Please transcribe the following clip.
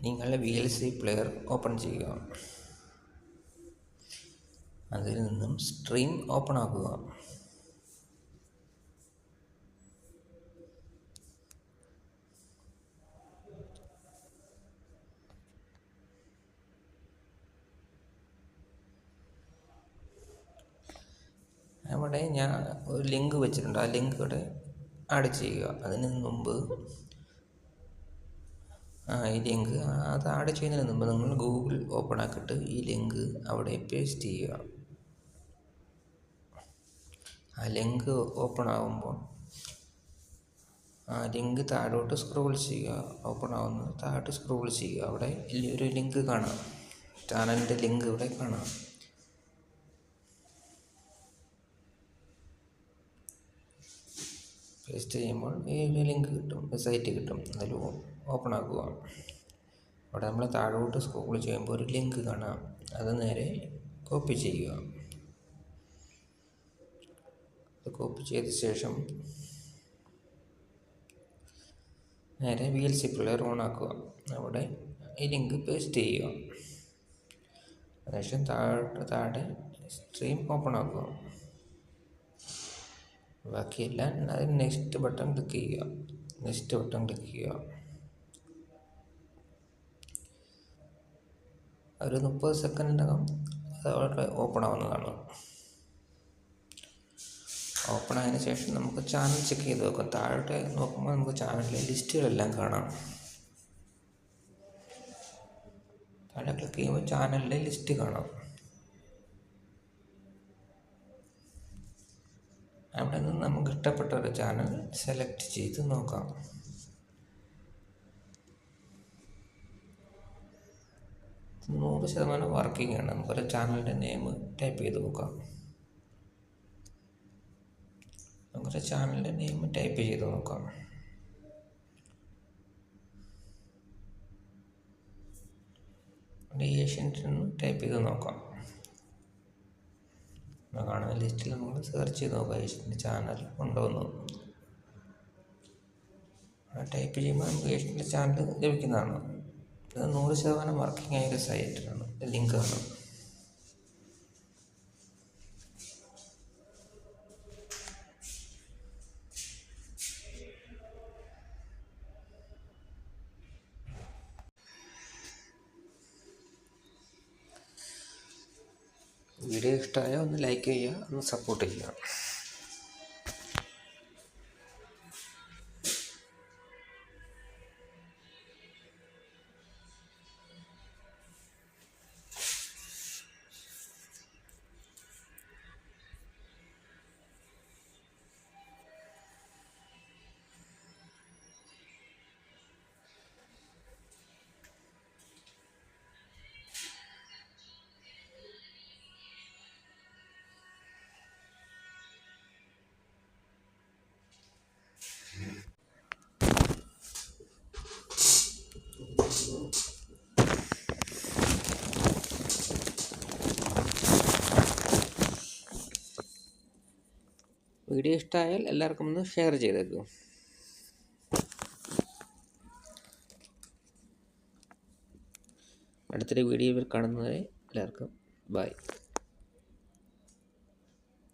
നിങ്ങളുടെ VLC player open ചെയ്യുക. അതിൽ നിന്നും സ്ട്രീം ഓപ്പൺ ആക്കുക. അവിടെ ഞാൻ ഒരു ലിങ്ക് വെച്ചിട്ടുണ്ട്. ആ ലിങ്ക് ഇവിടെ ആഡ് ചെയ്യുക. അതിന് മുമ്പ് ഈ ലിങ്ക് അത് ആഡ് ചെയ്യുന്നതിന് മുമ്പ് നിങ്ങൾ ഗൂഗിൾ ഓപ്പൺ ആക്കിയിട്ട് ഈ ലിങ്ക് അവിടെ പേസ്റ്റ് ചെയ്യുക. ആ ലിങ്ക് ഓപ്പൺ ആകുമ്പോൾ ആ ലിങ്ക് താഴോട്ട് സ്ക്രോൾ ചെയ്യുക. ഓപ്പൺ ആവുന്നത് താഴോട്ട് സ്ക്രോൾ ചെയ്യുക. അവിടെ ഒരു ലിങ്ക് കാണാം, ചാനലിൻ്റെ ലിങ്ക് ഇവിടെ കാണാം. പേസ്റ്റ് ചെയ്യുമ്പോൾ ഈ ഒരു ലിങ്ക് കിട്ടും, സൈറ്റ് കിട്ടും. അതിൽ ഓപ്പൺ ആക്കുക. അവിടെ നമ്മൾ താഴോട്ട് സ്ക്രോൾ ചെയ്യുമ്പോൾ ഒരു ലിങ്ക് കാണാം, അത് നേരെ കോപ്പി ചെയ്യുക. അത് കോപ്പി ചെയ്ത ശേഷം നേരെ VLC പ്ലെയർ ഓൺ ആക്കുക. അവിടെ ഈ ലിങ്ക് പേസ്റ്റ് ചെയ്യുക. അതിനുശേഷം താഴെ സ്ട്രീം ഓപ്പൺ ആക്കുക. ബാക്കിയെല്ലാം അതിന് നെക്സ്റ്റ് ബട്ടൺ ക്ലിക്ക് ചെയ്യുക. ഒരു 30 സെക്കൻഡിനകം അത് അവിടെ ഓപ്പൺ ആവുന്നതാണ്. ഓപ്പൺ ആയതിനു ശേഷം നമുക്ക് ചാനൽ ചെക്ക് ചെയ്ത് നോക്കാം. താഴോട്ട് നോക്കുമ്പോൾ നമുക്ക് ചാനലിലെ ലിസ്റ്റുകളെല്ലാം കാണാം. താഴെ ക്ലിക്ക് ചെയ്യുമ്പോൾ ചാനലിലെ ലിസ്റ്റ് കാണാം. അവിടെ നിന്ന് നമുക്ക് ഇഷ്ടപ്പെട്ട ഒരു ചാനൽ സെലക്ട് ചെയ്ത് നോക്കാം. ഇത് 100% വർക്കിംഗ് ആണ്. നമുക്കൊരു ചാനലിൻ്റെ നെയിം ടൈപ്പ് ചെയ്ത് നോക്കാം. ഏഷ്യനെറ്റ് ടൈപ്പ് ചെയ്ത് നോക്കാം. കാണുന്ന ലിസ്റ്റിൽ നമ്മൾ സെർച്ച് ചെയ്ത് നോക്കാം ഏഷ്യൻ്റെ ചാനൽ ഉണ്ടോയെന്ന്. ടൈപ്പ് ചെയ്യുമ്പോൾ നമുക്ക് ഏഷ്യൻ്റെ ചാനൽ ലഭിക്കുന്നതാണ്. ഇത് 100% വർക്കിംഗ് ആയ ഒരു സൈറ്റാണ്. ലിങ്കാണ്. വീഡിയോ ഇഷ്ടമായാൽ ഒന്ന് ലൈക്ക് ചെയ്യുക, ഒന്ന് സപ്പോർട്ട് ചെയ്യുക. വീഡിയോ ഇഷ്ടമായാൽ എല്ലാവർക്കും ഒന്ന് ഷെയർ ചെയ്തേക്കും. അടുത്തൊരു വീഡിയോയിൽ കാണുന്നവരെ എല്ലാവർക്കും ബൈ.